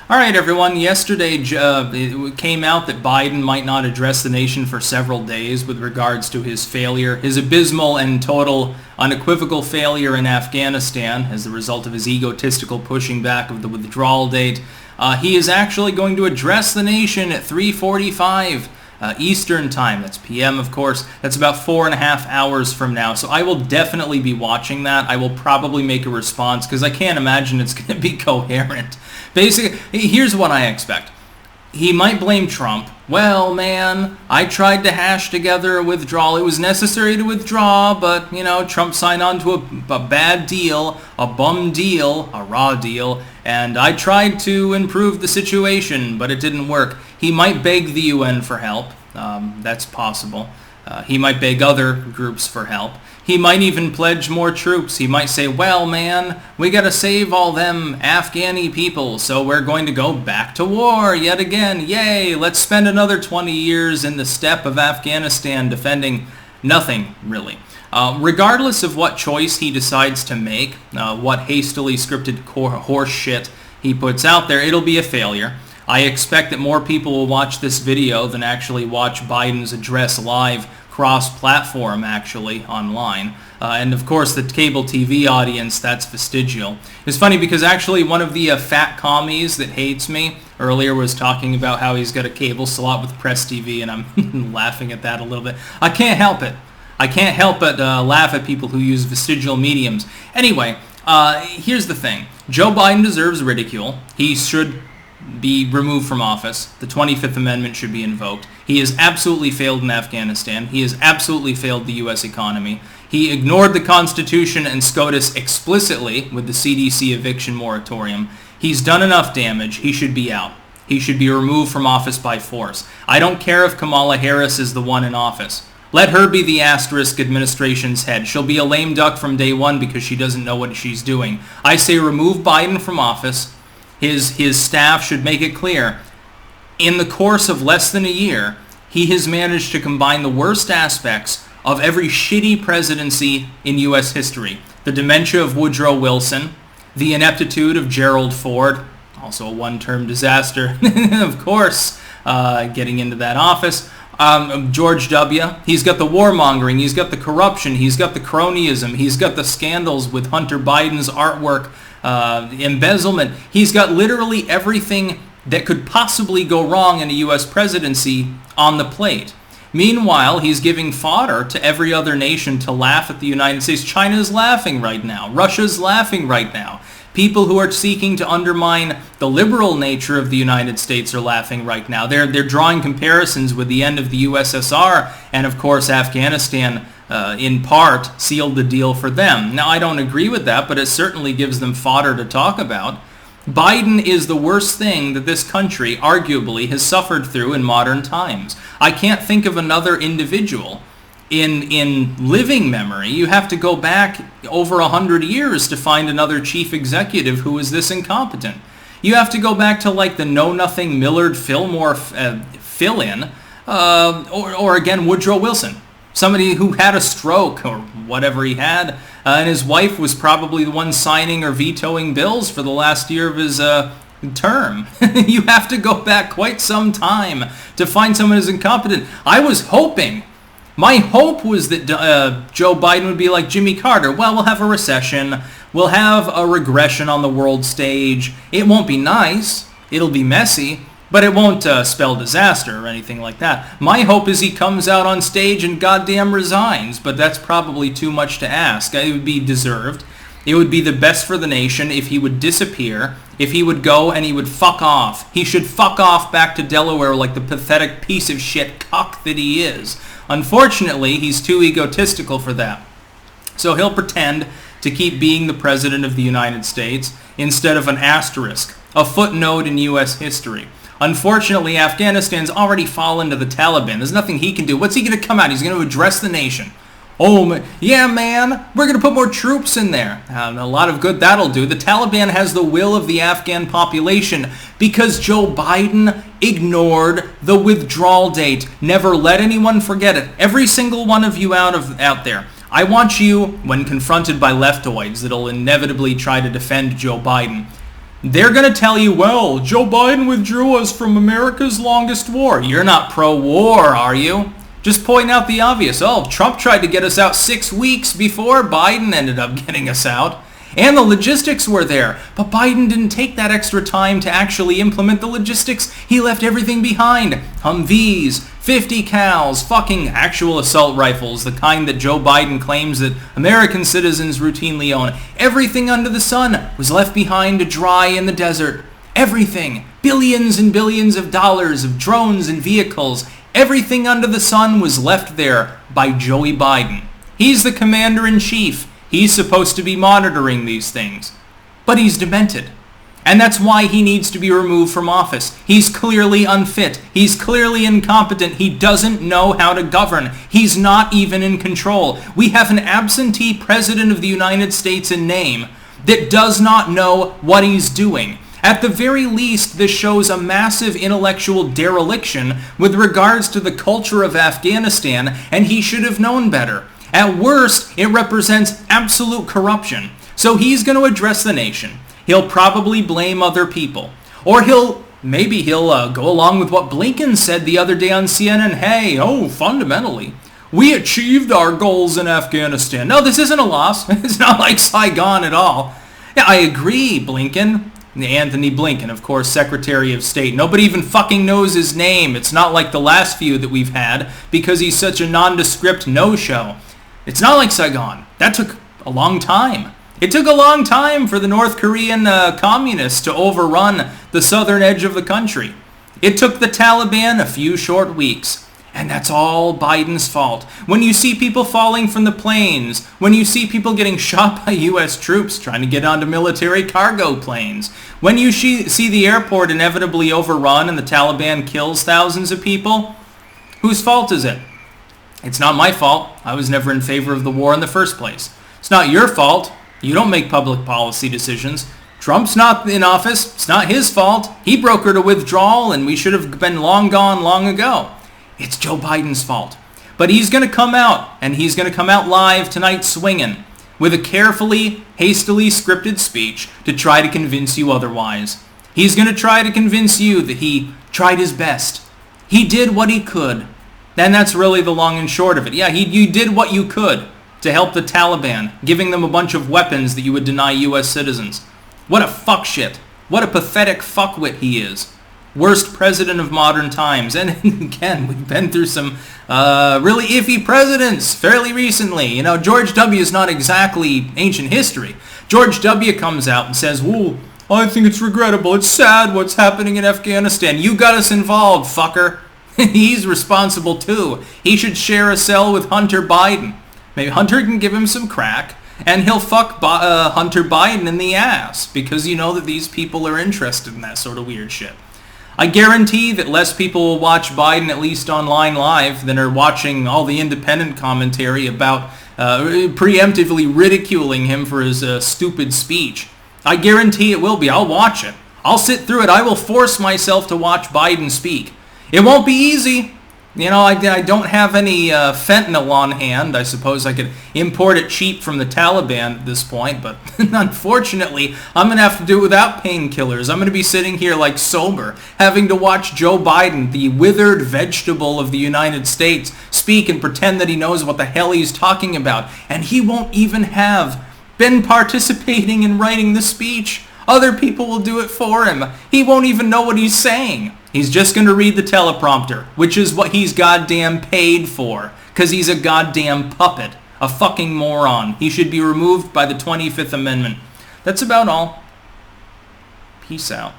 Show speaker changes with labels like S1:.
S1: All right, everyone. Yesterday, it came out that Biden might not address the nation for several days with regards to his failure, his abysmal and total unequivocal failure in Afghanistan as a result of his egotistical pushing back of the withdrawal date. He is actually going to address the nation at 3:45 Eastern time. That's PM, of course. That's about 4.5 hours from now. So I will definitely be watching that. I will probably make a response because I can't imagine it's going to be coherent. Basically, here's what I expect. He might blame Trump. Well, man, I tried to hash together a withdrawal. It was necessary to withdraw, but, Trump signed on to a bad deal, a bum deal, a raw deal, and I tried to improve the situation, but it didn't work. He might beg the UN for help. That's possible. He might beg other groups for help. He might even pledge more troops. He might say, well, man, we got to save all them Afghani people, so we're going to go back to war yet again. Yay, let's spend another 20 years in the steppe of Afghanistan defending nothing, really. Regardless of what choice he decides to make, what hastily scripted horse shit he puts out there, it'll be a failure. I expect that more people will watch this video than actually watch Biden's address live cross-platform, actually, online. And of course, the cable TV audience, that's vestigial. It's funny because actually one of the fat commies that hates me earlier was talking about how he's got a cable slot with Press TV, and I'm laughing at that a little bit. I can't help it. I can't help but laugh at people who use vestigial mediums. Anyway, here's the thing. Joe Biden deserves ridicule. He should be removed from office. The 25th Amendment should be invoked. He has absolutely failed in Afghanistan. He has absolutely failed the U.S. economy. He ignored the Constitution and SCOTUS explicitly with the CDC eviction moratorium. He's done enough damage. He should be out. He should be removed from office by force. I don't care if Kamala Harris is the one in office. Let her be the asterisk administration's head. She'll be a lame duck from day one because she doesn't know what she's doing. I say remove Biden from office. His staff should make it clear. In the course of less than a year, he has managed to combine the worst aspects of every shitty presidency in U.S. history. The dementia of Woodrow Wilson, the ineptitude of Gerald Ford, also a one-term disaster, of course, getting into that office. George W. He's got the warmongering, he's got the corruption, he's got the cronyism, he's got the scandals with Hunter Biden's artwork, embezzlement. He's got literally everything that could possibly go wrong in a U.S. presidency on the plate. Meanwhile, he's giving fodder to every other nation to laugh at the United States. China's laughing right now. Russia's laughing right now. People who are seeking to undermine the liberal nature of the United States are laughing right now. They're drawing comparisons with the end of the USSR, and of course Afghanistan in part sealed the deal for them. Now, I don't agree with that, but it certainly gives them fodder to talk about. Biden is the worst thing that this country arguably has suffered through in modern times. I can't think of another individual in living memory. You have to go back over 100 years to find another chief executive who is this incompetent. You have to go back to like the know-nothing Millard Fillmore fill-in, or again, Woodrow Wilson. Somebody who had a stroke or whatever he had, and his wife was probably the one signing or vetoing bills for the last year of his term. You have to go back quite some time to find someone who's incompetent. My hope was that Joe Biden would be like Jimmy Carter. Well, we'll have a recession. We'll have a regression on the world stage. It won't be nice. It'll be messy. But it won't spell disaster or anything like that. My hope is he comes out on stage and goddamn resigns, but that's probably too much to ask. It would be deserved. It would be the best for the nation if he would disappear, if he would go and he would fuck off. He should fuck off back to Delaware like the pathetic piece of shit cuck that he is. Unfortunately, he's too egotistical for that. So he'll pretend to keep being the president of the United States instead of an asterisk, a footnote in U.S. history. Unfortunately, Afghanistan's already fallen to the Taliban. There's nothing he can do. What's he going to come out? He's going to address the nation. Oh, yeah, man, we're going to put more troops in there. A lot of good that'll do. The Taliban has the will of the Afghan population because Joe Biden ignored the withdrawal date. Never let anyone forget it. Every single one of you out there. I want you, when confronted by leftoids that'll inevitably try to defend Joe Biden, they're going to tell you, well, Joe Biden withdrew us from America's longest war. You're not pro-war, are you? Just point out the obvious. Oh, Trump tried to get us out 6 weeks before Biden ended up getting us out. And the logistics were there. But Biden didn't take that extra time to actually implement the logistics. He left everything behind. Humvees, 50 cals, fucking actual assault rifles, the kind that Joe Biden claims that American citizens routinely own. Everything under the sun was left behind to dry in the desert. Everything. Billions and billions of dollars of drones and vehicles. Everything under the sun was left there by Joey Biden. He's the commander-in-chief. He's supposed to be monitoring these things. But he's demented. And that's why he needs to be removed from office. He's clearly unfit. He's clearly incompetent. He doesn't know how to govern. He's not even in control. We have an absentee president of the United States in name that does not know what he's doing. At the very least, this shows a massive intellectual dereliction with regards to the culture of Afghanistan, and he should have known better. At worst, it represents absolute corruption. So he's going to address the nation. He'll probably blame other people. Or maybe he'll go along with what Blinken said the other day on CNN. Hey, fundamentally, we achieved our goals in Afghanistan. No, this isn't a loss. It's not like Saigon at all. Yeah, I agree, Blinken. Anthony Blinken, of course, Secretary of State. Nobody even fucking knows his name. It's not like the last few that we've had because he's such a nondescript no-show. It's not like Saigon. That took a long time. It took a long time for the North Korean communists to overrun the southern edge of the country. It took the Taliban a few short weeks. And that's all Biden's fault. When you see people falling from the planes, when you see people getting shot by U.S. troops trying to get onto military cargo planes, when you see the airport inevitably overrun and the Taliban kills thousands of people, whose fault is it? It's not my fault. I was never in favor of the war in the first place. It's not your fault. You don't make public policy decisions. Trump's not in office. It's not his fault. He brokered a withdrawal and we should have been long gone long ago. It's Joe Biden's fault. But he's going to come out, and he's going to come out live tonight swinging with a carefully, hastily scripted speech to try to convince you otherwise. He's going to try to convince you that he tried his best. He did what he could. And that's really the long and short of it. Yeah, you did what you could to help the Taliban, giving them a bunch of weapons that you would deny U.S. citizens. What a fuck shit. What a pathetic fuckwit he is. Worst president of modern times. And again, we've been through some really iffy presidents fairly recently. You know, George W. is not exactly ancient history. George W. comes out and says, "Ooh, I think it's regrettable. It's sad what's happening in Afghanistan. You got us involved, fucker." He's responsible too. He should share a cell with Hunter Biden. Maybe Hunter can give him some crack, and he'll fuck Hunter Biden in the ass, because you know that these people are interested in that sort of weird shit. I guarantee that less people will watch Biden, at least online live, than are watching all the independent commentary about preemptively ridiculing him for his stupid speech. I guarantee it will be. I'll watch it. I'll sit through it. I will force myself to watch Biden speak. It won't be easy. You know, I don't have any fentanyl on hand. I suppose I could import it cheap from the Taliban at this point, but unfortunately, I'm going to have to do it without painkillers. I'm going to be sitting here like sober, having to watch Joe Biden, the withered vegetable of the United States, speak and pretend that he knows what the hell he's talking about. And he won't even have been participating in writing the speech. Other people will do it for him. He won't even know what he's saying. He's just going to read the teleprompter, which is what he's goddamn paid for, because he's a goddamn puppet, a fucking moron. He should be removed by the 25th Amendment. That's about all. Peace out.